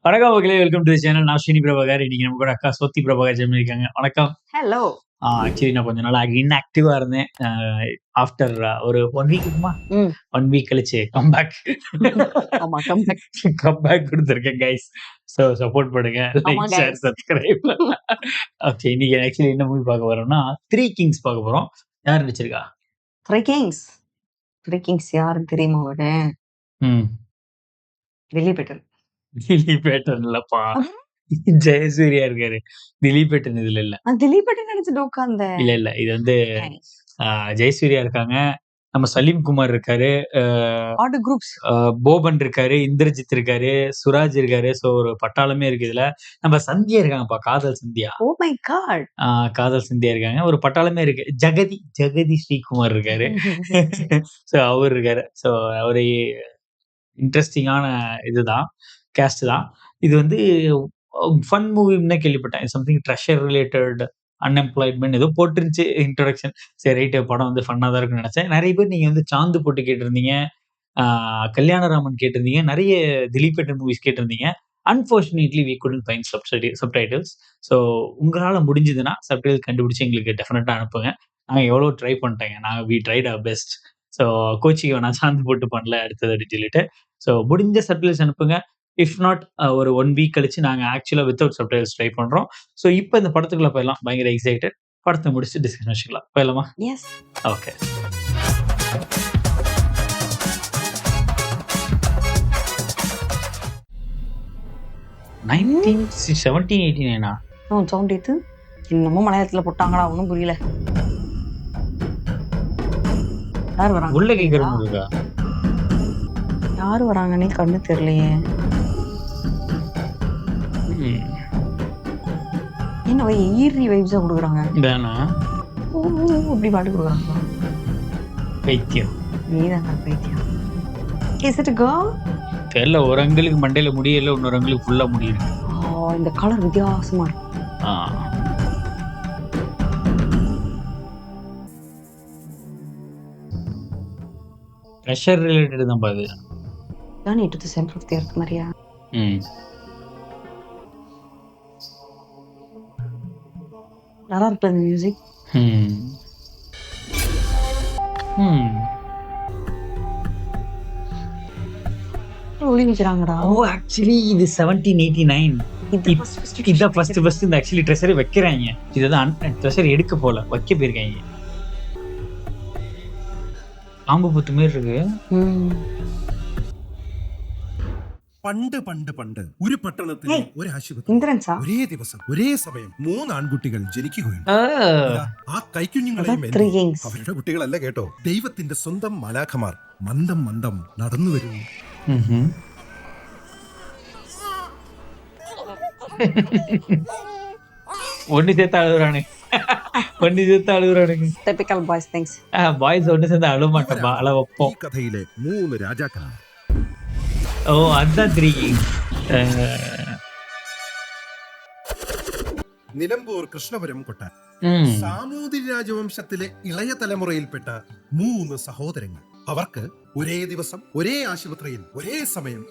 வணக்கம் மக்களே, welcome to the channel. நான் ஸ்ரீனி பிரபாகர். இன்னைக்கு நம்ம கூட அக்கா சோத்தி பிரபாகர் ஜெமினி இருக்காங்க. வணக்கம். ஹலோ. ஆக்சுவலி நான் கொஞ்ச நாள் இன்ஆக்டிவா இருந்தேன். ஆஃப்டர் ஒரு 1 வீக் இருக்குமா? 1 வீக் கழிச்சு கம்பேக் ஆமா, கம்பேக். கம்பேக் குடுத்துருக்கேன் கைஸ். ஸோ சப்போர்ட் பண்ணுங்க. லைக், ஆமா ஷேர், guys. சப்ஸ்கிரைப். ஓகே, இன்னைக்கு ஆக்சுவலி என்ன மூவி பார்க்க போறோம்னா, 3 கிங்ஸ் பார்க்க போறோம். யார் நடிச்சிருக்கா? Three kings. த்ரீ கிங்ஸ் யாருன்னு தெரியுமா உனக்கு? ம் திலீப் ஏட்டன். திலீப் ஏட்டன் இல்லப்பா, ஜெயசூர்யா இருக்காரு. திலீப் ஏட்டன் இதுல இல்ல. நான் திலீப் ஏட்டன் நினைச்சிட்டு உட்கார்ந்தேன். இல்ல இது வந்து ஜெயசூர்யா இருக்காங்க, நம்ம சலீம் குமார் இருக்காரு, ஆடு குரூப்ஸ். போபன் இருக்காரு, இந்திரஜித் இருக்காரு, சுராஜ் இருக்காரு. ஸோ ஒரு பட்டாளமே இருக்கு இதுல. நம்ம சந்தியா இருக்காங்கப்பா, காதல் சந்தியா. Oh my God. காதல் சந்தியா இருக்காங்க. ஒரு பட்டாளமே இருக்கு. ஜெகதி ஸ்ரீகுமார் இருக்காரு. ஸோ அவர் இருக்காரு. ஸோ ஒரு இன்ட்ரெஸ்டிங்கான இதுதான், கேஸ்ட் தான். இது வந்து ஃபன் மூவின்னு கேள்விப்பட்டேன். சம்திங் ட்ரெஷர் ரிலேட்டட், அன்எம்ப்ளாய்மெண்ட் ஏதோ போட்டுருந்துச்சு இன்ட்ரோடக்ஷன். சரி ரைட்டு, படம் வந்து ஃபன்னா தான் இருக்குன்னு நினைச்சேன். நிறைய பேர் நீங்க வந்து சாந்து போட்டு கேட்டிருந்தீங்க, கல்யாணராமன் கேட்டிருந்தீங்க, நிறைய திலீப் ஏட்டன் மூவிஸ் கேட்டிருந்தீங்க. Unfortunately we couldn't find subtitles. So உங்களால முடிஞ்சதுன்னா சப்டைட்டில் கண்டுபிடிச்சு எங்களுக்கு டெஃபினட்டா அனுப்புங்க. நாங்க எவ்வளோ ட்ரை பண்ணிட்டேங்க. We tried our best. So கோச்சிக்கு வேணா, சாந்து போட்டு பண்ணல அடுத்தது அப்படின்னு சொல்லிட்டு. ஸோ முடிஞ்ச சப்டைட்டில்ஸ் அனுப்புங்க. இஃப் நாட் ஒரு 1 வீக் கழிச்சு நாங்க ஆக்சுவலா வித்தவுட் சப்டைட்டில்ஸ் ட்ரை பண்றோம். ஸோ இப்போ இந்த படத்துக்குள்ள போயிடலாம். பயங்கர எக்ஸைட்டட். படத்தை முடிச்சு டிஸ்கஷன் வச்சுக்கலாம். போயிடலாமா? எஸ். ஓகே. 1789 சவுண்ட் இது இன்னமும் மலையாளத்துல போட்டாங்களா? ஒன்றும் புரியல. யார் வராங்க? உள்ள கேட்கறவங்க இருக்கா? யாரு வராங்கன்னே கண்ணு தெரியலையே. என்ன ஈரி வைப்ஸா கொடுக்குறாங்க. தானா ஓ அப்படி பாட்டு கொடுக்குறாங்க. பைத்தியம். நீதான் பைத்தியம். Is it girl? தெரியல, ஒரு அங்கிளுக்கு மண்டையில முடியல, இன்னொரு அங்கிளுக்கு ஃபுல்லா முடியிருக்கு. இந்த கலர் வித்தியாசமா இருக்கு. ப்ரெஷர் ரிலேட்டட் தான் பாது. Journey to the center of the earth மாதிரியா? நல்லா இருக்கு அந்த மியூசிக். ஒளிஞ்சிராங்கடா. ஓ ஆக்சுவலி இது 1789. இதான் ஃபர்ஸ்ட் இந்த ஆக்சுவலி ட்ரெஷர் வைக்கிறாங்க. இதுதான் ட்ரெஷர் எடுக்க போல வைக்க போயிருக்காங்க. பாம்பு புத்து மாதிரி இருக்கு. പണ്ട് പണ്ട് പണ്ട് ഒരു പട്ടണത്തിലെ ഒരു ആശുപത്രി ഇന്ദ്രൻസാ ഒരേ ദിവസം ഒരേ സമയം 3 ആൺകുട്ടികൾ ജനിക്കുകയുണ്ട്. ആ കൈക്കുഞ്ഞുങ്ങളെയും അവരുടെ കുട്ടികളല്ല കേട്ടോ, ദൈവത്തിന്റെ സ്വന്തം മാലാഖമാർ മന്ദം മന്ദം നടന്നു വരുന്നു. ஒன்னு சேர்த்து அழுகுறானு, ஒன்னு சேர்த்து அழுகுறானுங்க. typical boys things. பாய்ஸ் ஒன்னு சேர்ந்து அழுவ மாட்டோமா, அழ வைப்போம். ഈ കഥയിലെ 3 രാജാക്കന്മാർ. ഓ അതാ 3 കിങ്സ്. നിലമ്പൂർ കൃഷ്ണപുരം കൊട്ടാരം. സാമൂതിരി രാജവംശത്തിലെ ഇളയ തലമുറയിൽപ്പെട്ട 3 സഹോദരങ്ങൾ. അവർക്ക് ഒരേ ദിവസം ഒരേ ആശുപത്രിയിൽ ഒരേ സമയം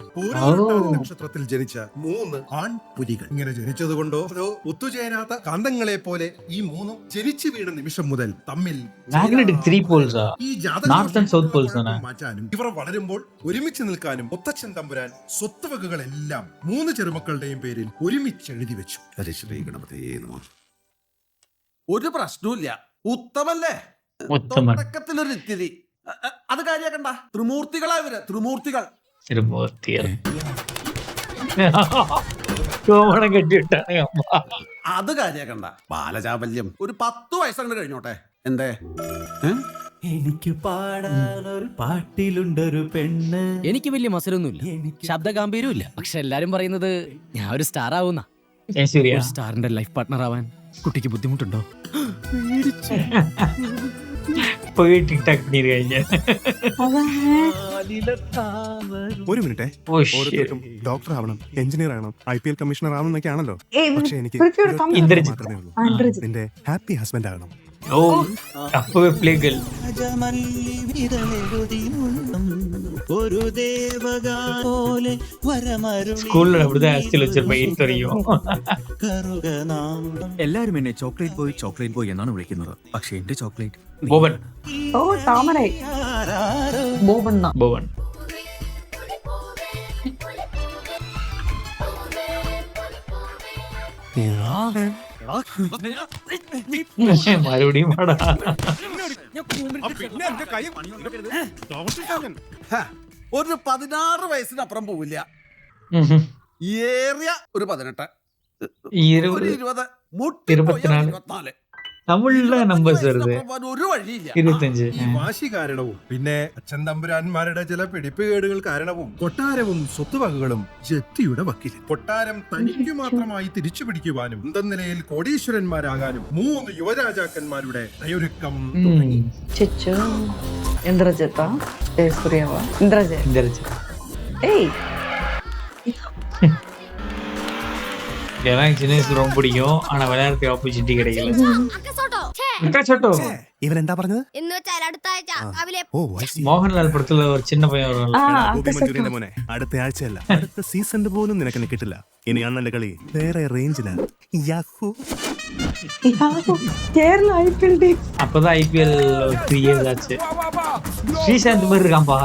നക്ഷത്രത്തിൽ ജനിച്ച 3 ആൺപുലികൾ. ഇങ്ങനെ ജനിച്ചത് കൊണ്ടോ അതോ ഒത്തുചേരാത്ത കാന്തങ്ങളെ പോലെ ഈ 3 ജനിച്ചു വീണ നിമിഷം മുതൽ തമ്മിൽ ഈ മാറ്റാനും ഇവർ വളരുമ്പോൾ ഒരുമിച്ച് നിൽക്കാനും ഒത്തച്ഛൻ തമ്പുരാൻ സ്വത്തുവകകളെല്ലാം 3 ചെറുമക്കളുടെയും പേരിൽ ഒരുമിച്ച് എഴുതി വെച്ചു. ശ്രീ ഗണപതിയേ നമഃ. ഒരു പ്രശ്നമില്ല, ഉത്തമല്ലേ? തുടക്കത്തിലൊരു ഇത്തിരി അത് കാര്യാക്കണ്ട. ത്രിമൂർത്തികളാ ഇവര്, ത്രിമൂർത്തികൾ. അത് കാര്യാക്കണ്ട. ബാലചാബല്യം ഒരു 10 വയസ്സങ്ങട് കഴിഞ്ഞോട്ടെ. എന്തേ? എനിക്ക് പാടാനൊരു പാട്ടിലുണ്ടൊരു പെണ്ണ്. എനിക്ക് വലിയ മസലൊന്നുമില്ല, ശബ്ദ ഗാംഭീര്യമില്ല. പക്ഷെ എല്ലാരും പറയുന്നത് ഞാൻ ഒരു സ്റ്റാർ ആവുന്ന. സ്റ്റാറിന്റെ ലൈഫ് പാർട്ട്ണർ ആവാൻ കുട്ടിക്ക് ബുദ്ധിമുട്ടുണ്ടോ? പോയി ടിക്ടാക് பண்ணிருக்காங்க. ഒരു മിനിറ്റ്, ഓരോരുത്തർക്കും ഡോക്ടർ ആവണം, എഞ്ചിനീയർ ആവണം, IPL കമ്മീഷണർ ആവണം എന്നൊക്കെ ആണല്ലോ. പക്ഷെ എനിക്ക് ഇന്ദ്രജിത്ത് മാത്രമേ ഉള്ളൂ. നിന്റെ ഹാപ്പി ഹസ്ബൻഡ് ആകണം. ഓ അപ്പൊ പ്ലേകൾ സ്കൂളിൽ அப்படிதான் ஆஸ்தில் வச்சிருப்பேன் 8th வரைக்கும். എല്ലാരും എന്നെ ചോക്ലേറ്റ് ബോയ് എന്നാണ് വിളിക്കുന്നത്. പക്ഷെ എന്റെ ചോക്ലേറ്റ് ബോബൻ. ഓ താമരൈ ബോബൻ ബോബൻ. മറുപടിയും പാടാ. ഒരു 16 വയസ്സിനപ്പുറം പോവില്ല. ഏറിയ ഒരു 18, ഒരു 20, 24 തമിഴിലെ നമ്പേഴ്സ് വരുത്. ഒരു വഴിയില്ല. 25. ഈ വാശി കാരണവും പിന്നെ അച്ഛൻ തമ്പുരാന്മാരുടെ ചില പിടിപ്പുകേടുകൾ കാരണവും കൊട്ടാരവും സ്വത്തുവകകളും ജപ്തിയുടെ വക്കിൽ. കൊട്ടാരം തനിക്ക് മാത്രമായി തിരിച്ചു പിടിക്കുവാനും സ്വന്തം നിലയിൽ കോടീശ്വരന്മാരാകാനും 3 യുവരാജാക്കന്മാരുടെ തയ്യൊരുക്കം തുടങ്ങി. ചിച്ചു ഇന്ദ്രജിത്താ ജയസൂര്യവാ ഇന്ദ്രജിത്ത് ஏய் எனக்கு சின்ன வயசுல ரொம்ப பிடிக்கும். ஆனா விளையாடுறதுக்கு ஆப்பர்ச்சுனிட்டி கிடைக்கல. அக்கா சோட்டோ ഇവൻ എന്താ പറഞ്ഞത്? ഓ, I see. மோகன்லால் படத்துல ஒரு சின்ன பையன் வரும்ல. ഗോപി മഞ്ചൂരിയന്റെ മോനെ, അടുത്ത ആഴ്ചയല്ല അടുത്ത സീസണിൽ പോലും നിനക്ക് എന്നെ കിട്ടില്ല. ഇനി അണ്ണന്റെ കളി വേറെ റേഞ്ചിലാണ്. യാഹൂ. கேரளா ஐபிஎல் டீம் அப்பதான் IPL 3 years ஆச்சு. ஸ்ரீசாந்த் மாதிரி இருக்கான்பா.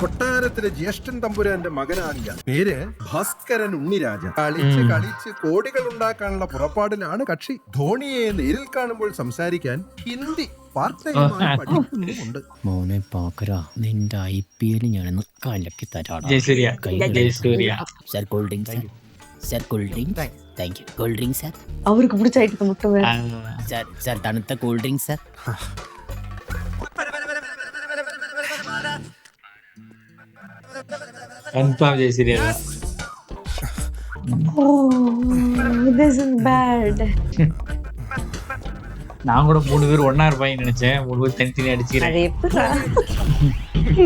കൊട്ടാരത്തിലെ ജ്യേഷ്ഠൻ തമ്പുരാന്റെ മകനാണ് ഞാൻ. പേര് ഭാസ്കരൻ ഉണ്ണിരാജ. കളിച്ച് കോടികൾ ഉണ്ടാക്കാനുള്ള പുറപ്പാടിലാണ് കക്ഷി. ധോണിയെ നേരിൽ കാണുമ്പോൾ സംസാരിക്കാൻ ഹിന്ദി പഠിക്കുന്നുമുണ്ട്. മോനെ പാക്കരാ, നിന്റെ IPL ഞാനൊന്ന് കലക്കി തരാടാ. Jayasuriya. Jayasuriya. Sir cool drink sir. Sir cool drink. Thank you. Cool drink sir. அவருக்கு பிடிச்ச ஐட்டத்தை மட்டும் வேணும். സർ സർ തണുത്ത cool drink sir. Confirm Jayasuriya. Oh this is bad. நான் கூட 3 பேர் ஒண்ணா இருப்பாங்கன்னு நினைச்சேன். 3 பேர் தனித்தனி அடிச்சுக்கிறேன். அது எப்படா?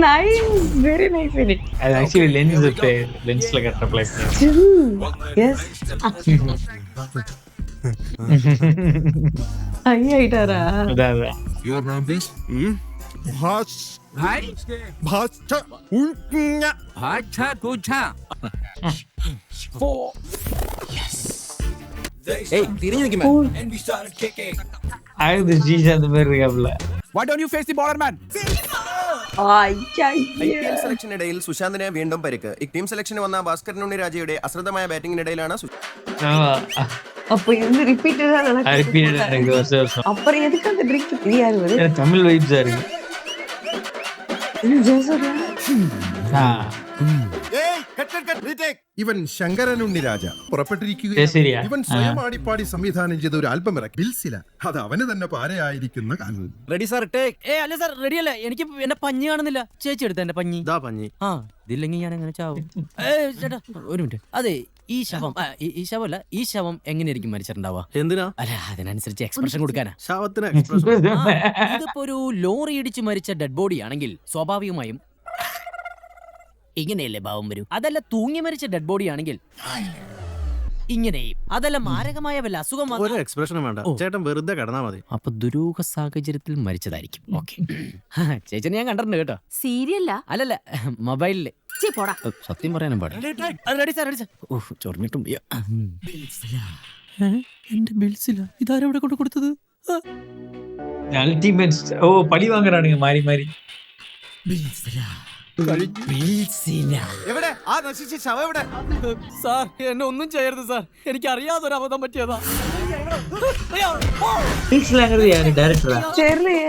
Nice, very nice edit. அது ஆக்சுவலி லென்ஸ்ல கரெக்டா ப்ளே பண்ணேன். Yes. ஐயாயிட்டாரா? அதான். Your name please? തിരിഞ്ഞു നിൽക്കുമ്പോ அது ஸ்ரீசாந்த் மாதிரி இருக்காப்ல. Why don't you face the bowler man? ஐயா. സെലക്ഷനിടയിൽ സുശാന്തിനെ വീണ്ടും പരിക്ക്. ടീം സെലക്ഷന് വന്ന ഭാസ്കരൻ ഉണ്ണിരാജയുടെ അശ്രദ്ധമായ ബാറ്റിംഗിനിടയിലാണ് ஆமா. அப்ப இது ரிப்பீட்டடா ரிப்பீட்டடா நடக்குது. நடக்குது வருஷம். அப்புறம் எதுக்கு அந்த ட்ரிங்க் தெரியாது வருது? எனக்கு தமிழ் வைப்ஸா இருக்கு. ஜெயசூர்யா. ഇവൻ ശങ്കരൻ ഉണ്ണിരാജ പുറപ്പെട്ടിരിക്കുകയാണ്. ജയസൂര്യ. ഇവൻ സ്വയം ആടിപ്പാടി സംവിധാനം ചെയ്ത ഒരു ആൽബം ഇറക്കി. ബിൽസില. അത് അവന് തന്നെ പാരയായിരിക്കുന്ന കാലം. Ready sir take. അല്ല സാർ റെഡി അല്ല. എനിക്ക് എന്റെ പഞ്ഞി കാണുന്നില്ല. ചേച്ചി എടുത്ത എന്റെ പഞ്ഞി. പഞ്ഞി ആ ഇതില്ലെങ്കിൽ ഞാൻ എങ്ങനെ ചാവും? ചേട്ടാ ഒരു മിനിറ്റ്. അതെ ഈ ശവം ഈ ശവമല്ല, ഈ ശവം എങ്ങനെയായിരിക്കും മരിച്ചിട്ടുണ്ടാവുക? എന്തിനാ? അല്ല അതിനനുസരിച്ച് എക്സ്പ്രഷൻ കൊടുക്കാനാ. ശവത്തിന് ഇതിപ്പോ ഒരു ലോറി ഇടിച്ച് മരിച്ച ഡെഡ് ബോഡി ആണെങ്കിൽ സ്വാഭാവികമായും ഇങ്ങനെയല്ലേ ഭാവം വരും. അതല്ല തൂങ്ങി മരിച്ച ഡെഡ് ബോഡി ആണെങ്കിൽ ഇങ്ങനെയും. അതല്ല മാരകമായ വല്ല അസുഖം ഒരു എക്സ്പ്രഷനും വേണ്ട. ചേട്ടൻ വെറുതെ കിടന്നാ മതി. അപ്പൊ ദുരൂഹ സാഹചര്യത്തിൽ മരിച്ചതായിരിക്കും. ഓക്കെ ചേച്ചനെ ഞാൻ കണ്ടിട്ടുണ്ട് കേട്ടോ. സീരിയല്ല അല്ലല്ല മൊബൈലില്. പോടാ. സത്യം പറയാനും പാടില്ല. ചൊറിഞ്ഞിട്ടും എന്റെ ബിൽസില്ല. ഇതാരെവിടെ കൊണ്ട് കൊടുത്തത്? அல்டிமேட். ஓ பழி வாங்குறானுங்க மாறி மாறி. എവിടെ ആ നശിച്ച ശവം എവിടെ? സാർ എന്നെ ഒന്നും ചെയ്യരുത് സാർ. എനിക്ക് അറിയാതെ ഒരു അബദ്ധം പറ്റിയതാ. பீக்ஸ்லாங்கிறது யாரு டைரக்டரா? தெரியலையே.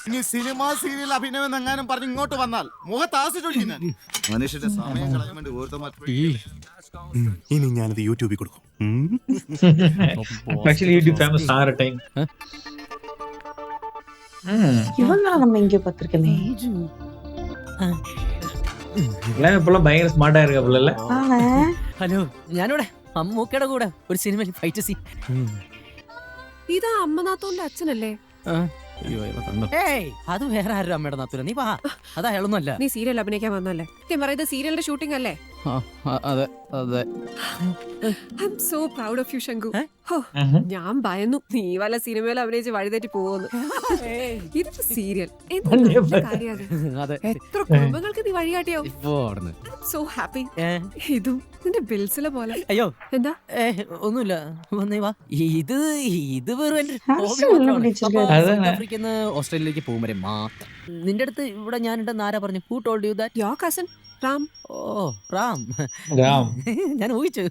ഇനി സിനിമ സീരിയൽ അഭിനയം എങ്ങാനും പറഞ്ഞ് ഇങ്ങോട്ട് വന്നാൽ മുഖത്താസ് ചൊല്ലിക്കാൻ മനുഷ്യന്റെ സമയം കളയാൻ വേണ്ടി ഇനി ഞാനത് യൂട്യൂബിൽ കൊടുക്കും. ஆக்சுவலி யூடியூப் ஃபேமஸ் ஆற டைம். இவங்கள நம்ம எங்க பாத்திருக்கோமே. எல்லாம் இப்பெல்லாம் பயங்கர ஸ்மார்ட்டா இருக்காப்ல. ഹലോ ഞാനിവിടെ അമ്മൂക്കയുടെ കൂടെ ഒരു സിനിമയിൽ ഫൈറ്റ് സീൻ. ഇതാ അമ്മനാത്തോന്റെ അച്ഛനല്ലേ? ഏയ് അത് വേറെ ആരും അമ്മയുടെ നാത്തൂല. നീ വാ. അത് അയാളൊന്നും അല്ല. നീ സീരിയൽ അഭിനയിക്കാൻ വന്നല്ലേ? പറയുന്നത് സീരിയലിന്റെ ഷൂട്ടിംഗ് അല്ലേ? അതെ അതെ. I am so proud of you Shanku. ഹോ, ഞാൻ ഭയന്നു നീ വല്ല സിനിമയിൽ അഭിനയിച്ച് വഴിതെറ്റി പോകുന്നു. ഇതിപ്പോ സീരിയൽ അതെ. എത്ര കുടുംബങ്ങൾക്ക് നീ വഴികാട്ടിയാവും. ഇപ്പോ അവിടുന്ന്. So happy. ഇതും നിന്റെ ബിൽസിലെ പോലെ. അയ്യോ എന്താ ഒന്നുമില്ല, വന്നേ വാ. ഇത് വെറും എന്റെ ആഫ്രിക്കന്ന് ഓസ്ട്രേലിയയിലേക്ക് പോകും വരെ മാത്രം. നിന്റെ അടുത്ത് ഇവിടെ ഞാനുണ്ടെന്ന് ആരാ പറഞ്ഞു? Who told you that? Your cousin Ram. Oh Ram. ഞാൻ ഊഹിച്ചു.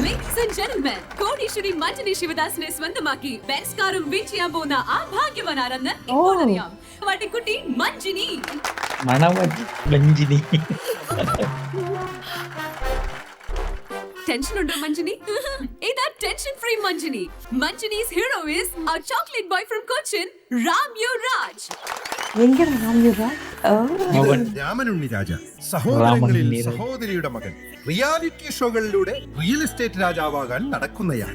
Ladies and gentlemen, കോടീശ്വരി മഞ്ജനി ശിവദാസിനെ സ്വന്തമാക്കി ബെൻസ് കാറും വിൻ ചെയ്യാൻ പോകുന്ന ആ ഭാഗ്യവാനാരെന്ന് ഇപ്പോൾ അറിയാം. വട്ടിക്കുട്ടി മഞ്ജനി. മഞ്ജിനി. ടെൻഷൻ ഉണ്ടോ മഞ്ജനി? ഇതാ tension free Manjani. Manjani's hero is a chocolate boy from Cochin, Ram Yuvraj. Ramanunni രാജ സഹോദരങ്ങളിൽ സഹോദരിയുടെ മകൻ റിയാലിറ്റി ഷോകളിലൂടെ റിയൽ എസ്റ്റേറ്റ് രാജാവാകാൻ നടക്കുന്നയാൾ.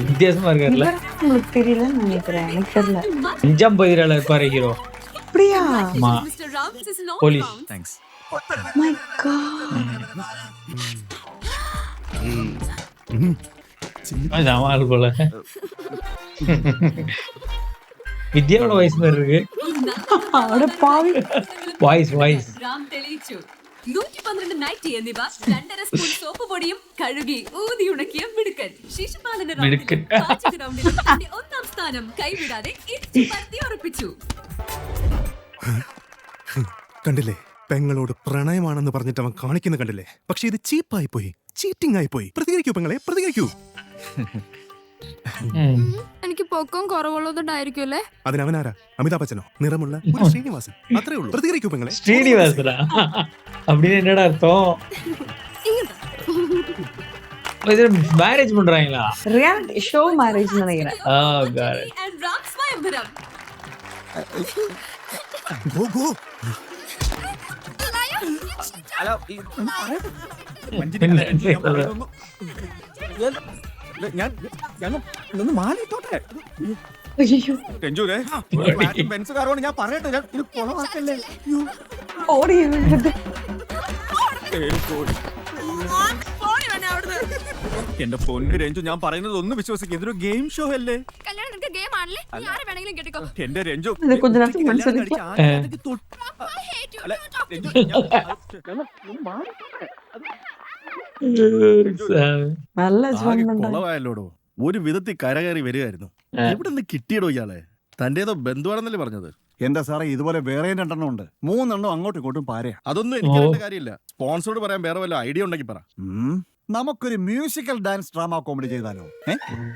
வித்தியாசமா இருக்காருல்ல. உங்களுக்கு தெரியல நினைக்கிறேன், எனக்கு தெரியல. 5ஆம் பதிரால இருப்பாரு ஹீரோ. அப்படியா? Mr. Ram is an all Police. round. Thanks. My God. அதான் ஆள் போல. வித்யாவோட வாய்ஸ் மாதிரி இருக்கு. அட பாவி. வாய்ஸ் റാം തെളിയിച്ചു. 112 നൈറ്റി എന്നിവ 2.5 സ്പൂൺ സോപ്പ് പൊടിയും കഴുകി ഊതി ഉണക്കിയ മിടുക്കൻ ശിശുപാലന മിടുക്കൻ. റൗണ്ടിൽ തന്റെ ഒന്നാം സ്ഥാനം കൈവിടാതെ ഇടിച്ചു പരത്തി ഉറപ്പിച്ചു. കണ്ടില്ലേ, പെങ്ങളോട് പ്രണയമാണെന്ന് പറഞ്ഞിട്ട് അവൻ കാണിക്കുന്ന കണ്ടില്ലേ? പക്ഷെ ഇത് ചീപ്പായി പോയി, ചീറ്റിംഗ് ആയി പോയി. പ്രതികരിക്കൂ പെങ്ങളെ, പ്രതികരിക്കൂ. എനിക്ക് പൊക്കം കുറവുള്ളതുകൊണ്ടായിരിക്കും അല്ലേ? അതിനവനാരാ? അമിതാഭ് ബച്ചനോ? നിറമുള്ള ഒരു ശ്രീനിവാസൻ, അത്രേ ഉള്ളൂ. പ്രതികരിക്കൂ പെങ്ങളെ. ஸ்ரீனிவாசனா அப்படின்னு என்னடா அர்த்தம்? இது மேரேஜ் பண்றாங்களா? ரியாலிட்டி ஷோ மேரேஜ் நினைக்கிறேன். Oh god. And Ram Swayamvaram. Go, go. അയ്യോ, ബെൻസ് കാറുകൊണ്ട് ഞാൻ പറയട്ടെ, ഞാൻ ഇത് കൊളവാക്കല്ലേ. ഓടി വീഴുന്നത്. എന്റെ പൊന്നു രഞ്ജു, ഞാൻ പറയുന്നത് ഒന്ന് വിശ്വസിക്കും. ഇതൊരു ഗെയിം ഷോ അല്ലേ? കല്യാണം നിനക്ക് ഗെയിം ആണല്ലേ? നീ ആരെ വേണമെങ്കിലും കെട്ടിക്കോ. എന്റെ രഞ്ജു, ഇത് கொஞ்ச நேரத்துக்கு മനസ്സിലാക്കി. നല്ല ജോണ്ടുണ്ട്. കൊളവായല്ലോടോ. ഒരു വിധത്തിൽ കരകയറി വരികയായിരുന്നു. എവിടെ നിന്ന് കിട്ടിയടോ ഇയാളെ? തന്റേതോ ബന്ധുവാണെന്നല്ലേ പറഞ്ഞത്? എന്റെ സാറേ, ഇതുപോലെ വേറെ 2 ഉണ്ട്. 3 അങ്ങോട്ടും ഇങ്ങോട്ടും പാരയാ. അതൊന്നും എനിക്ക് അറിയേണ്ട കാര്യമില്ല. സ്പോൺസറോട് പറയാൻ വേറെ വല്ല ഐഡിയ ഉണ്ടെങ്കിൽ പറ. നമുക്കൊരു മ്യൂസിക്കൽ ഡാൻസ് ഡ്രാമ കോമഡി ചെയ്താലോ?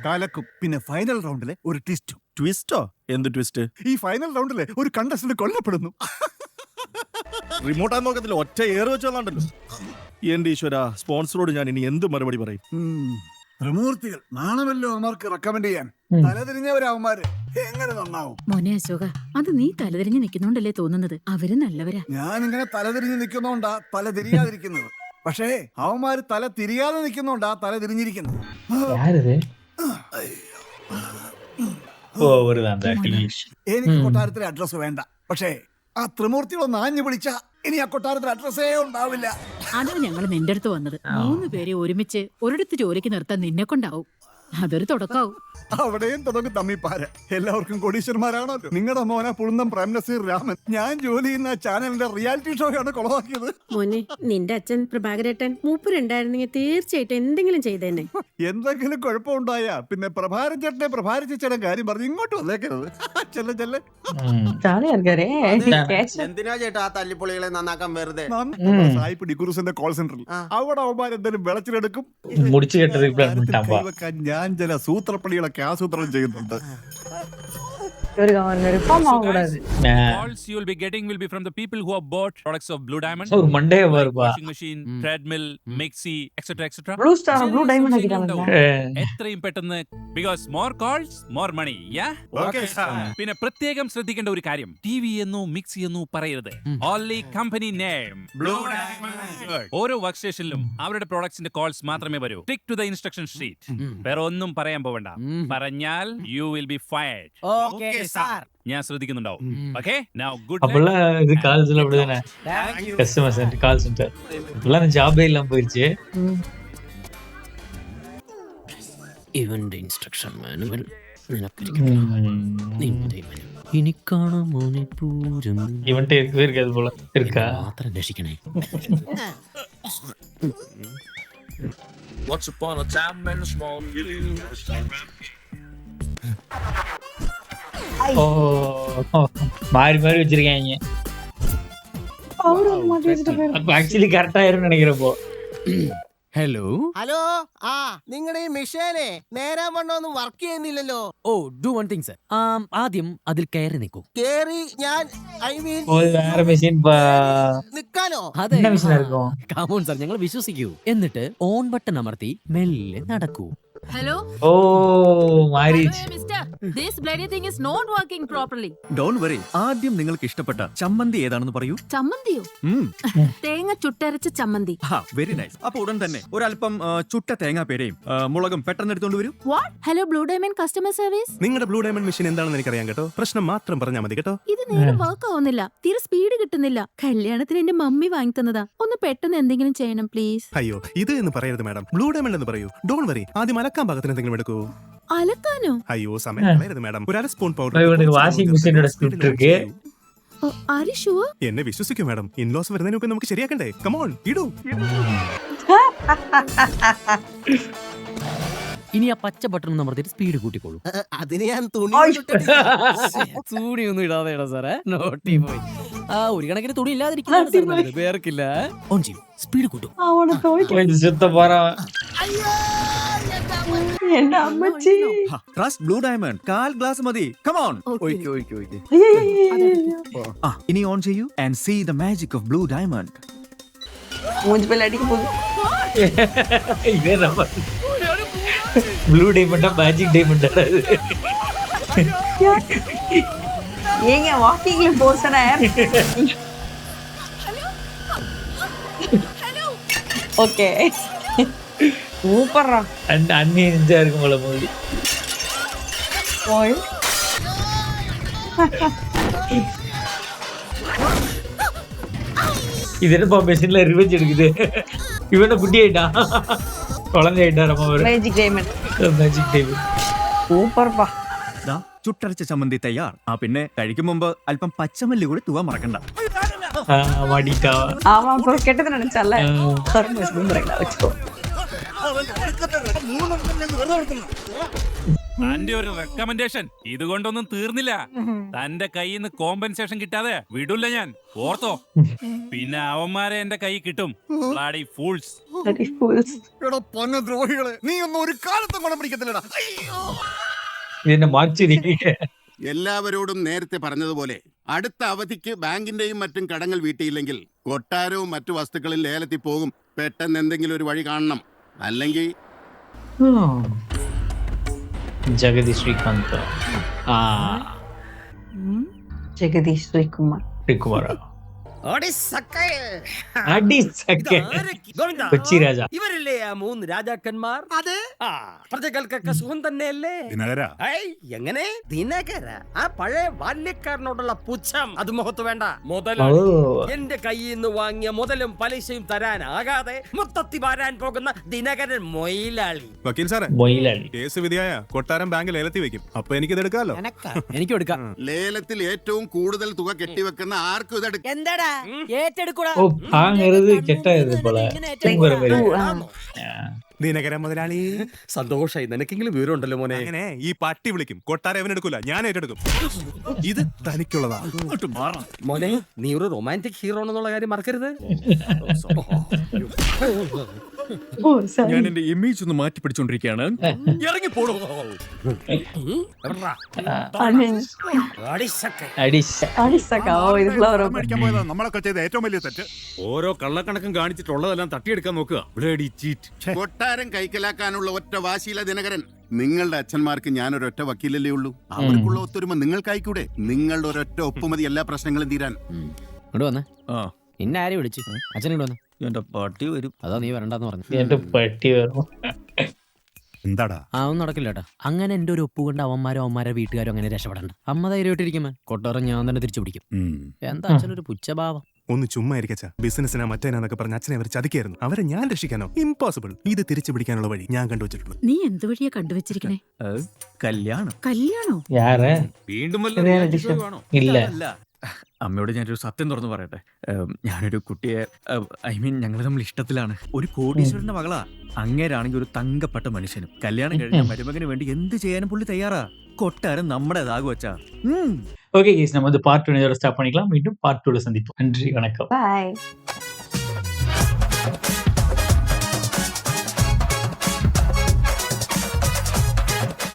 കലക്കും. പിന്നെ ഫൈനൽ റൗണ്ടിലെ ഒരു ട്വിസ്റ്റും. ട്വിസ്റ്റോ? എന്ത് ട്വിസ്റ്റ്? ഈ ഫൈനൽ റൗണ്ടിലെ ഒരു കണ്ടസ്റ്റന്റ് കൊല്ലപ്പെടുന്നു. റിമോട്ട് ആയി നോക്കത്തില്ല, ഒറ്റ ഏറ് വെച്ചോളാണ്ടല്ലോ. എന്റെ ഈശ്വര, സ്പോൺസറോട് ഞാൻ ഇനി എന്ത് മറുപടി പറയും? ത്രിമൂർത്തികൾ നാണമല്ലോ അവന്മാർക്ക് റെക്കമെൻഡ് ചെയ്യാൻ. തലതിരിഞ്ഞവരവന്മാര് എങ്ങനെ നന്നാവും? മോനെ അശോക, അത് നീ തലതിരിഞ്ഞ് നിൽക്കുന്നോണ്ടല്ലേ തോന്നുന്നത്. അവര് നല്ലവരാ. ഞാൻ ഇങ്ങനെ തലതിരിഞ്ഞ് നിൽക്കുന്നോണ്ടാ തല തിരിയാതിരിക്കുന്നത്. പക്ഷേ അവന്മാര് തല തിരിയാതെ നിൽക്കുന്നോണ്ടാ തല തിരിഞ്ഞിരിക്കുന്നത്. എനിക്ക് കൊട്ടാരത്തിലെ അഡ്രസ് വേണ്ട. പക്ഷേ ആ ത്രിമൂർത്തികളൊന്ന് ആഞ്ഞു പിടിച്ച ഇനി ആ കൊട്ടാരത്തിലെ അഡ്രസ്സേ ഉണ്ടാവില്ല. അതാണ് ഞങ്ങൾ നിന്റെ അടുത്ത് വന്നത്. 3 പേരെ ഒരുമിച്ച് ഒരിടത്ത് ജോലിക്ക് നിർത്താൻ നിന്നെ കൊണ്ടാവും. അതൊരു തുടക്കാവും. അവിടെയും തുടങ്ങും തമ്മിപ്പാര. എല്ലാവർക്കും കോടീശ്വരന്മാരാണല്ലോ. നിങ്ങളുടെ മോനെ പുളുന്തം പ്രേം നസീർ രാമൻ ഞാൻ ജോലി ചെയ്യുന്ന ചാനലിന്റെ റിയാലിറ്റി ഷോയാണ് കൊളവാക്കിയത്. മോനെ, നിന്റെ അച്ഛൻ പ്രഭാകരേട്ടൻ മൂപ്പരുണ്ടായിരുന്നെങ്കിൽ തീർച്ചയായിട്ടും എന്തെങ്കിലും ചെയ്തേനെ. എന്തെങ്കിലും കുഴപ്പമുണ്ടായ പിന്നെ പ്രഭാരം ചേട്ടനെ പ്രഭാരി ചേച്ചയുടെ കാര്യം പറഞ്ഞ് ഇങ്ങോട്ട് വന്നേക്കരുത്. ചെല്ലെ ചെല്ലെ. എന്തിനാ ചേട്ടാ ആ തല്ലിപ്പൊളികളെ നന്നാക്കാൻ വെറുതെ? സായിപ്പ് ഡിക്രൂസിന്റെ കോൾ സെന്ററിൽ അവിടെ അവന്മാർ എന്തെങ്കിലും വിളച്ചിലെടുക്കും. കൈവെക്കാൻ ഞാൻ ചില സൂത്രപ്പണികളൊക്കെ ആസൂത്രണം ചെയ്യുന്നുണ്ട്. Calls you will be getting will be from the people who have bought products of Blue Diamond. ஒரு மண்டே வருவா. Washing machine, treadmill, mixie, etc. Blue Star, Blue Diamond ആക്കിട്ടാണ്. എത്രയും പെട്ടെന്ന് because more calls, more money. Yeah? Okay, sir. പിന്നെ പ്രത്യേകം ശ്രദ്ധിക്കേണ്ട ഒരു കാര്യം, TV എന്നോ മിക്സി എന്നോ പറയരുത്. Only company name. Blue Diamond. ഓരോ വർക്ക് സ്റ്റേഷനിലും അവരുടെ പ്രോഡക്ട്സിന്റെ കോൾസ് മാത്രമേ വരൂ. Stick to the instruction sheet. വേറെ ഒന്നും പറയാൻ പോവണ്ട. പറഞ്ഞാൽ you will be fired. Okay. ഞാൻ ശ്രദ്ധിക്കുന്നുണ്ടാവും. Okay, now good. அப்பெல்லாம் இது காலேஜ்ல அப்படிதானே, கஸ்டமர் சென்டர், கால் சென்டர். இப்பெல்லாம் ஜாபே இல்லாம போயிருச்சு. ഇവന്റെ ഇൻസ്ട്രക്ഷൻ മാനുവൽ ഇനി കാണാമോ പൂരം இவன்ட்டே இருக்கவே இருக்காது போல. இருக்கா? മാത്രം രക്ഷിക്കണേ. Once upon a time in a small ஓ, மாறி மாறி வச்சிருக்காங்க. அப்ப ஆக்சுவலி கரெக்டா ஆயிரும்னு நினைக்கிறப்போ. ഹലോ ഹലോ, ആ നിങ്ങളുടെ ഈ മെഷീനെ നേരെ വണ്ണൊന്നും വർക്ക് ചെയ്യുന്നില്ലല്ലോ. Oh do one thing sir. ആദ്യം അതിൽ കയറി നിൽക്കൂ. കേറി ഞാൻ ഐ മീൻ ஒரு வேற மெஷின் നിക്കാനോ? അതെ, என்ன மெஷினா இருக்கும்? കാമോൺ സർ, ഞങ്ങൾ വിശ്വസിക്കൂ. എന്നിട്ട് ഓൺ ബട്ടൺ അമർത്തി മെല്ലെ നടക്കൂ. ഹലോ ஓ, மாறிடுச்சு. Mister, this bloody thing is not working properly. Don't worry. ആദ്യം നിങ്ങൾക്ക് ഇഷ്ടപ്പെട്ട ചമ്മന്തി ഏതാണെന്ന് പറയൂ. ചമ്മന്തിയോ? തേങ്ങ ചുട്ടരച്ച ചമ്മന്തി. Very nice. അപ്പൊ ഉടൻ തന്നെ ഒരല്പം ചുട്ട തേങ്ങാപ്പേരയും മുളകും പെട്ടെന്ന് എടുത്തോണ്ട് വരൂ. What? Hello blue diamond customer service. നിങ്ങളുടെ ബ്ലൂ ഡയമണ്ട് മെഷീൻ എന്താണെന്ന് എനിക്കറിയാം കേട്ടോ. പ്രശ്നം മാത്രം പറഞ്ഞാൽ മതി കേട്ടോ. ഇത് നേരെ വർക്ക് ആവുന്നില്ല, തീരെ സ്പീഡ് കിട്ടുന്നില്ല. കല്യാണത്തിന് എന്റെ മമ്മി വാങ്ങി തന്നതാ. ഒന്ന് പെട്ടെന്ന് എന്തെങ്കിലും ചെയ്യണം പ്ലീസ്. അയ്യോ, ഇത് എന്ന് പറയരുത് മാഡം. ബ്ലൂ ഡയമണ്ട് എന്ന് പറയൂ. Don't worry. ആദ്യം അലക്കാൻ പാകത്തിന് എന്തെങ്കിലും എടുക്കൂ. അലക്കാനോ? അയ്യോ, സമയം കളയരുത് മാഡം. ഒരു 1/2 സ്പൂൺ പൗഡർ. இவனுக்கு வாஷிங் மிஷினோட ஸ்கிரிப்ட் இருக்கு. Are you sure? എന്നെ വിശ്വസിക്കൂ മാഡം. ഇൻലോസ് വരുന്നതിനൊക്കെ നമുക്ക് ശരിയാക്കണ്ടേ. കമോൺ, ഇടൂ. ഇനി ആ പച്ച ബട്ടൺ ഒന്ന് അമർത്തിട്ട് സ്പീഡ് കൂട്ടിക്കോളൂ. അതിന് ഞാൻ തുണി തുണിയൊന്നും ഇടാതെ സാറേ, നോട്ടി പോയി. ആ ഒരു കണക്കിന് തുണി ഇല്ലാതിരിക്കുന്ന വേർക്കില്ല. ഓൺ ചെയ്യൂ, സ്പീഡ് കൂട്ടും. கொஞ்சம் சுத்த போறான். എന്റെ അമ്മച്ചി. Trust blue diamond. 1/4 ഗ്ലാസ് മതി. കമോൺ. ഒഴിക്ക്. ഇനി ഓൺ ചെയ്യൂ and see the magic of blue diamond. മൂഞ്ചിപ്പല്ല അടിക്ക് പോകും. இதே நம்ம ப்ளூ டைமண்டா மேஜிக் டைமண்டா? ஏங்க வாக்கிங்ல போசன ஓகே சூப்பர்ரா. அந்த அண்ணி நிஞ்சா இருக்கும் போல மூடி. ஓய் இது என்னப்பா மெஷின்ல ரிவெஞ்ச் எடுக்குது. இவன குட்டி ஆயிட்டான், குழந்தை ஆயிட்டா. நம்ம மேஜிக் டைமண்ட். மேஜிக் டைமண்ட் സൂപ്പർപ്പാ. ചുട്ടരച്ച ചമ്മന്തി തയ്യാർ. പിന്നെ കഴിക്കും മുമ്പ് അല്പം പച്ചമല്ലി കൂടി തൂവാൻ മറക്കണ്ട. மாட்டிட்டா. ஆமா, அப்போ கெட்டது நினைச்சால சர்மஸ் பண்றீங்களா வெச்சுக்கோ. തന്റെ ഒരു റെക്കമെൻഡേഷൻ ഇതുകൊണ്ടൊന്നും തീർന്നില്ല. തന്റെ കയ്യിൽ നിന്ന് കോമ്പൻസേഷൻ കിട്ടാതെ വിടില്ല ഞാൻ, ഓർത്തോ. പിന്നെ അവന്മാരെ എന്റെ കൈ കിട്ടും. Bloody fools. എടാ പൊന്ന ദ്രോഹികളെ, നീ ഒന്നും ഒരു കാലത്തും ഗുണം പിടിക്കത്തില്ലടാ. என்ன மார்ச்சுரி. എല്ലാവരോടും നേരത്തെ പറഞ്ഞതുപോലെ അടുത്ത അവധിക്ക് ബാങ്കിന്റെയും മറ്റും കടങ്ങൾ വീട്ടിയില്ലെങ്കിൽ കൊട്ടാരവും മറ്റു വസ്തുക്കളിൽ ലേലത്തിൽ പോകും. പെട്ടെന്ന് എന്തെങ്കിലും ഒരു വഴി കാണണം, അല്ലെങ്കിൽ ஜெகதீஷ் ஸ்ரீகாந்த். ജഗദീഷ് ശ്രീകുമാർ. ശ്രീകുമാറാ? കൊച്ചി രാജ. ഇവരല്ലേ ആ 3 രാജാക്കന്മാർ? അതെ. പ്രജകൾക്കൊക്കെ സുഖം തന്നെയല്ലേ? എങ്ങനെ ദിനകര ആ പഴയ ബാല്യക്കാരനോടുള്ള പുച്ഛം അത് മുഖത്ത് വേണ്ട. മുതലാളി എന്റെ കയ്യിൽ നിന്ന് വാങ്ങിയ മുതലും പലിശയും തരാനാകാതെ മുത്തത്തി വാരാൻ പോകുന്ന ദിനകരൻ മൊയിലാളി. വക്കീൽ സാറേ, മൊയിലാളി കേസ് വിധിയായ കൊട്ടാരം ബാങ്ക് ലേലത്തിൽ വെക്കും. അപ്പൊ എനിക്കിത് എടുക്കാമല്ലോ. എനിക്കും എടുക്കാം. ലേലത്തിൽ ഏറ്റവും കൂടുതൽ തുക കെട്ടിവെക്കുന്ന ആർക്കും ഇതെടുക്കാം. എന്താടാ ഏറ്റെടുക്കൂടാ? ഓ, വാങ്ങരുത് കെട്ടരുത് പോല. ദിനകരൻ മുതലാളി, സന്തോഷായി. നിനക്കെങ്കിലും വിവരം ഉണ്ടല്ലോ മോനെ. അങ്ങനെ ഈ പട്ടി വിളിക്കും. കൊട്ടാരം അവനെടുക്കൂല, ഞാൻ ഏറ്റെടുക്കും. ഇത് തനിക്കുള്ളതാ. മോനെ, നീ ഒരു റൊമാൻറ്റിക് ഹീറോ എന്നുള്ള കാര്യം മറക്കരുത്. ഞാൻ എന്റെ ഇമേജ് ഒന്ന് മാറ്റി പിടിച്ചോണ്ടിരിക്കുകയാണ്. ഇറങ്ങി പോടോ. നമ്മളൊക്കെ ചെയ്ത ഏറ്റവും വലിയ തെറ്റ്. ഓരോ കള്ളക്കണക്കും കാണിച്ചിട്ടുള്ളതെല്ലാം തട്ടിയെടുക്കാൻ നോക്കുക. കൊട്ടാരം കൈക്കലാക്കാനുള്ള ഒറ്റ വാശിയില ദിനകരൻ. നിങ്ങളുടെ അച്ഛന്മാർക്ക് ഞാനൊരൊറ്റ വക്കീലല്ലേ ഉള്ളൂ. അവർക്കുള്ള ഒത്തൊരുമ നിങ്ങൾക്കായിക്കൂടെ? നിങ്ങളുടെ ഒരൊറ്റ ഒപ്പുമതി എല്ലാ പ്രശ്നങ്ങളും തീരാൻ. ഇങ്ങോട്ട് വന്നേ. ഇന്ന ആരെ വിളിച്ചു? അച്ഛൻ ഇങ്ങോട്ട് വന്നേ. എന്റെ പട്ടി വരും. അതാ നീ വരണ്ടെന്ന് പറഞ്ഞു. എന്റെ പട്ടി വരും. എന്താടാ ഒന്നും നടക്കില്ല ഏട്ടാ. അങ്ങനെ എന്റെ ഒരു ഒപ്പ് കൊണ്ട് അവന്മാരെ വീട്ടുകാരും അങ്ങനെ രക്ഷപ്പെടണ്ട. അമ്മ ധൈര്യമായിട്ടിരിക്കുമ്പോ കൊട്ടാരം ഞാൻ തന്നെ തിരിച്ചു പിടിക്കും. എന്താ അച്ഛനൊരു പുച്ഛഭാവം. ഒന്ന് ചുമ്മാ ഇരിക്കച്ച. ബിസിനസ്സിനാ മറ്റേനാന്നൊക്കെ പറഞ്ഞ അച്ഛനെ അവർ ചതിക്കായിരുന്നു. അവരെ ഞാൻ രക്ഷിക്കാനോ? ഇമ്പോസിബിൾ. ഇത് തിരിച്ചു പിടിക്കാനുള്ള വഴി ഞാൻ കണ്ടുവച്ചിട്ടുണ്ട്. നീ എന്ത് വഴിയാ കണ്ടുവച്ചിരിക്കണേ? കല്യാണം. കല്യാണോ? വീണ്ടും ഇല്ല. അമ്മയോട് ഞാനൊരു സത്യം തുറന്നു പറയട്ടെ. ഞാനൊരു കുട്ടിയെ ഞങ്ങൾ തമ്മിൽ ഇഷ്ടത്തിലാണ്. ഒരു കോടീശ്വരന്റെ മകളാ. അങ്ങേരാണെങ്കിൽ ഒരു തങ്കപ്പെട്ട മനുഷ്യനും. കല്യാണം കഴിഞ്ഞ മരുമകന് വേണ്ടി എന്ത് ചെയ്യാനും പുള്ളി തയ്യാറാ. കൊട്ടാരം നമ്മുടേതാകും വച്ചാ. ஓகே கேஸ், நம்ம வந்து பார்ட் 1 இதோட ஸ்டாப் பண்ணிக்கலாம். மீண்டும் பார்ட் 2ல சந்திப்போம். நன்றி, வணக்கம். Bye.